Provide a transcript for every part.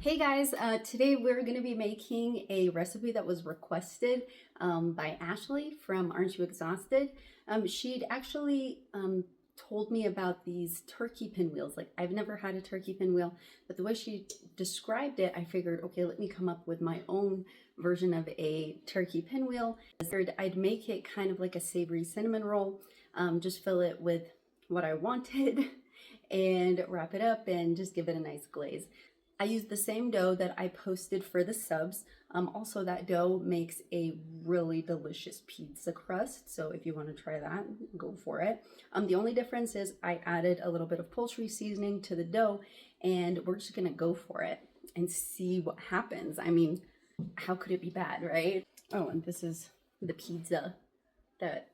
Hey guys, today we're going to be making a recipe that was requested by Ashley from Aren't You Exhausted? She'd actually told me about these turkey pinwheels. Like, I've never had a turkey pinwheel, but the way she described it, I figured, okay, let me come up with my own version of a turkey pinwheel. I'd make it kind of like a savory cinnamon roll, just fill it with what I wanted and wrap it up and just give it a nice glaze. I used the same dough that I posted for the subs. Also, that dough makes a really delicious pizza crust, so if you want to try that, go for it. The only difference is I added a little bit of poultry seasoning to the dough, and we're just gonna go for it and see what happens. I mean, how could it be bad, right? Oh, and this is the pizza that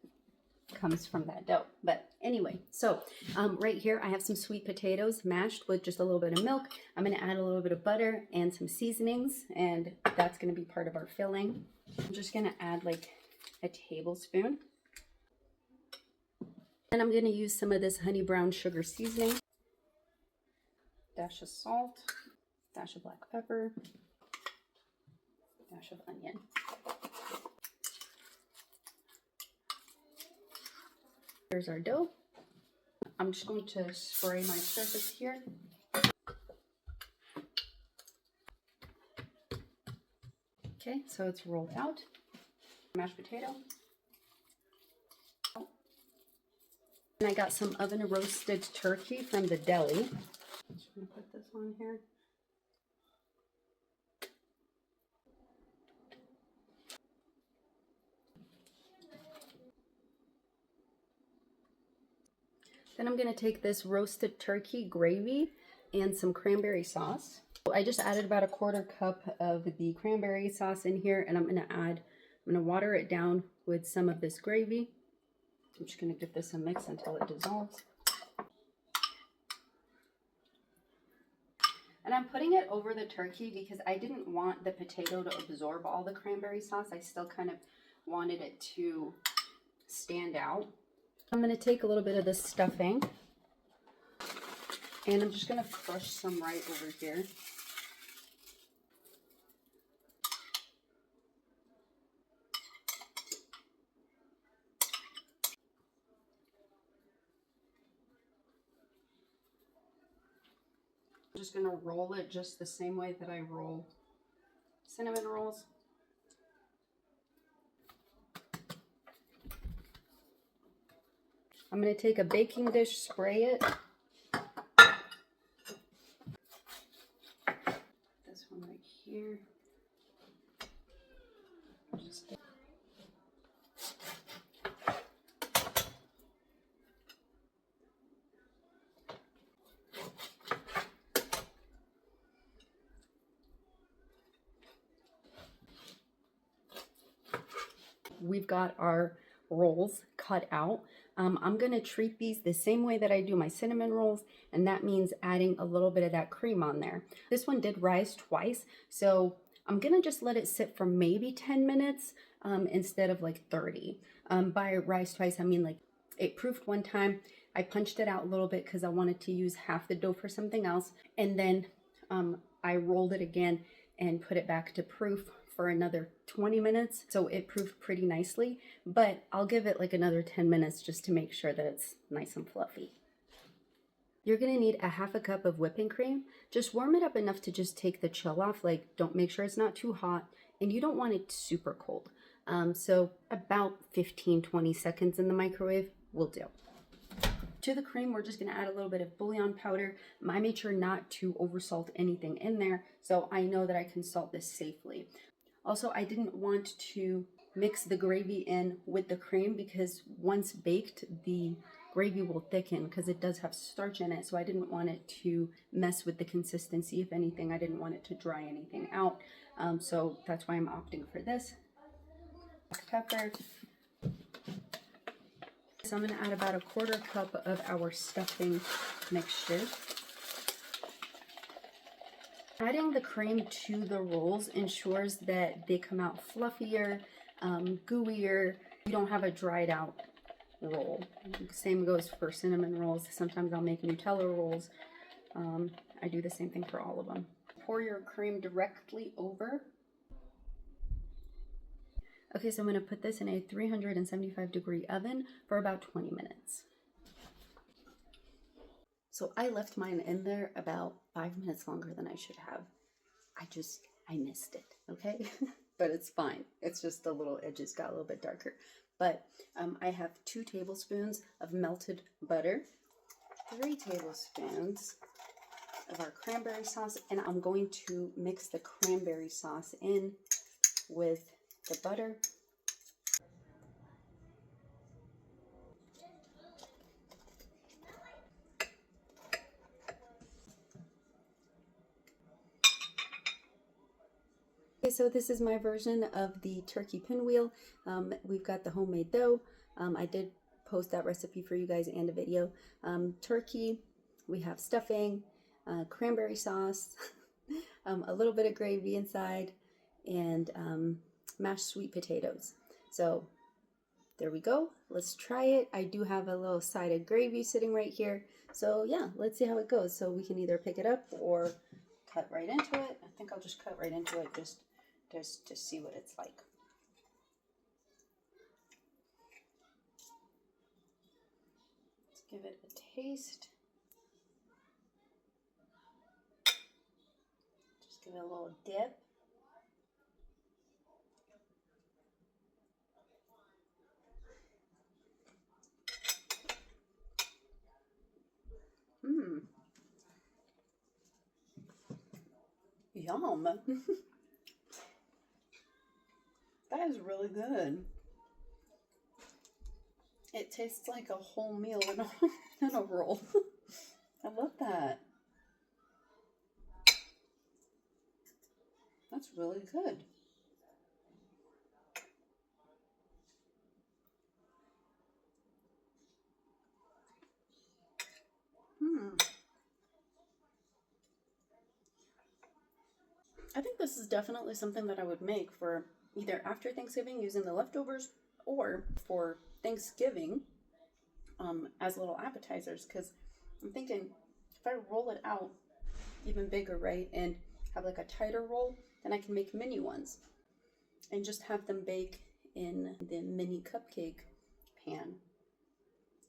comes from that dough. But anyway, so right here I have some sweet potatoes mashed with just a little bit of milk. I'm going to add a little bit of butter and some seasonings, and that's going to be part of our filling. I'm just going to add like a tablespoon, and I'm going to use some of this honey brown sugar seasoning, dash of salt, dash of black pepper, dash of onion. Here's our dough. I'm just going to spray my surface here. Okay, so it's rolled out. Mashed potato. And I got some oven roasted turkey from the deli. I'm just going to put this on here. Then I'm going to take this roasted turkey gravy and some cranberry sauce. I just added about a 1/4 cup of the cranberry sauce in here, and I'm going to water it down with some of this gravy. I'm just going to give this a mix until it dissolves. And I'm putting it over the turkey because I didn't want the potato to absorb all the cranberry sauce. I still kind of wanted it to stand out. I'm going to take a little bit of this stuffing, and I'm just going to crush some right over here. I'm just going to roll it just the same way that I roll cinnamon rolls. I'm going to take a baking dish, spray it. This one right here. We've got our rolls cut out. I'm going to treat these the same way that I do my cinnamon rolls, and that means adding a little bit of that cream on there. This one did rise twice, so I'm going to just let it sit for maybe 10 minutes instead of like 30. By rise twice, I mean like it proofed one time. I punched it out a little bit because I wanted to use half the dough for something else, and then I rolled it again and put it back to proof for another 20 minutes. So it proofed pretty nicely, but I'll give it like another 10 minutes just to make sure that it's nice and fluffy. You're gonna need a 1/2 cup of whipping cream. Just warm it up enough to just take the chill off. Like, don't make sure it's not too hot, and you don't want it super cold. So about 15-20 seconds in the microwave will do. To the cream, we're just going to add a little bit of bouillon powder. I made sure not to oversalt anything in there, so I know that I can salt this safely. Also, I didn't want to mix the gravy in with the cream because once baked, the gravy will thicken because it does have starch in it, so I didn't want it to mess with the consistency. If anything, I didn't want it to dry anything out, so that's why I'm opting for this. Pepper. So I'm going to add about a 1/4 cup of our stuffing mixture. Adding the cream to the rolls ensures that they come out fluffier, gooier. You don't have a dried out roll. Same goes for cinnamon rolls. Sometimes I'll make Nutella rolls. I do the same thing for all of them. pour your cream directly over. Okay, so I'm going to put this in a 375-degree oven for about 20 minutes. So I left mine in there about 5 minutes longer than I should have. I missed it, okay? But it's fine. It's just a little, it just got a little bit darker. But I have 2 tablespoons of melted butter, 3 tablespoons of our cranberry sauce, and I'm going to mix the cranberry sauce in with the butter. Okay, so this is my version of the turkey pinwheel. We've got the homemade dough. I did post that recipe for you guys and a video. Turkey, we have stuffing, cranberry sauce, a little bit of gravy inside, and mashed sweet potatoes. So there we go. Let's try it. I do have a little side of gravy sitting right here. So yeah, let's see how it goes. So we can either pick it up or cut right into it. I think I'll just cut right into it just to see what it's like. Let's give it a taste. Just give it a little dip. Yum. That is really good. It tastes like a whole meal in a roll. I love that. That's really good. I think this is definitely something that I would make for either after Thanksgiving using the leftovers or for Thanksgiving as little appetizers, because I'm thinking if I roll it out even bigger, right, and have like a tighter roll, then I can make mini ones and just have them bake in the mini cupcake pan,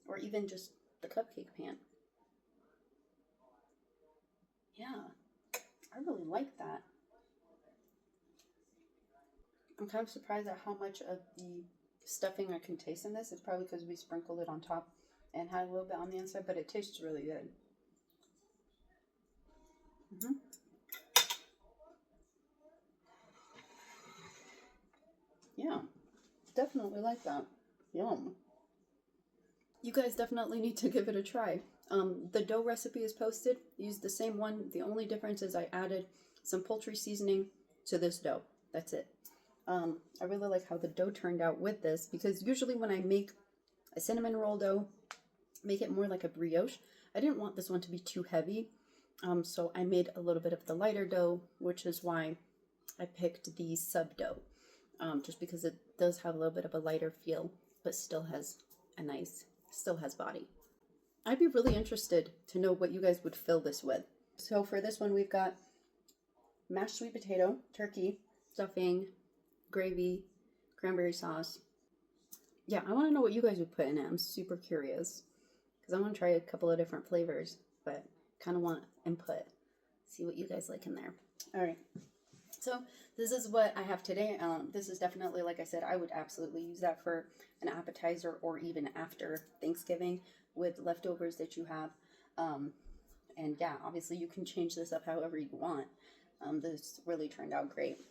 or even just the cupcake pan. Yeah, I really like that. I'm kind of surprised at how much of the stuffing I can taste in this. It's probably because we sprinkled it on top and had a little bit on the inside, but it tastes really good. Yeah, definitely like that. Yum. You guys definitely need to give it a try. The dough recipe is posted. Use the same one. The only difference is I added some poultry seasoning to this dough. That's it. I really like how the dough turned out with this, because usually when I make a cinnamon roll dough, make it more like a brioche, I didn't want this one to be too heavy. So I made a little bit of the lighter dough, which is why I picked the sub dough, just because it does have a little bit of a lighter feel, but still has body. I'd be really interested to know what you guys would fill this with. So for this one, we've got mashed sweet potato, turkey, stuffing, gravy, cranberry sauce. Yeah, I want to know what you guys would put in it. I'm super curious because I want to try a couple of different flavors, but kind of want input. See what you guys like in there. All right. So this is what I have today. This is definitely, like I said, I would absolutely use that for an appetizer or even after Thanksgiving with leftovers that you have. And yeah, obviously you can change this up however you want. This really turned out great.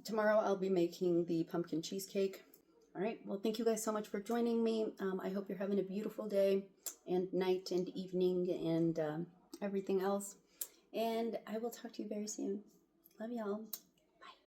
Tomorrow I'll be making the pumpkin cheesecake. All right, well, thank you guys so much for joining me. I hope you're having a beautiful day and night and evening and everything else. And I will talk to you very soon. Love y'all.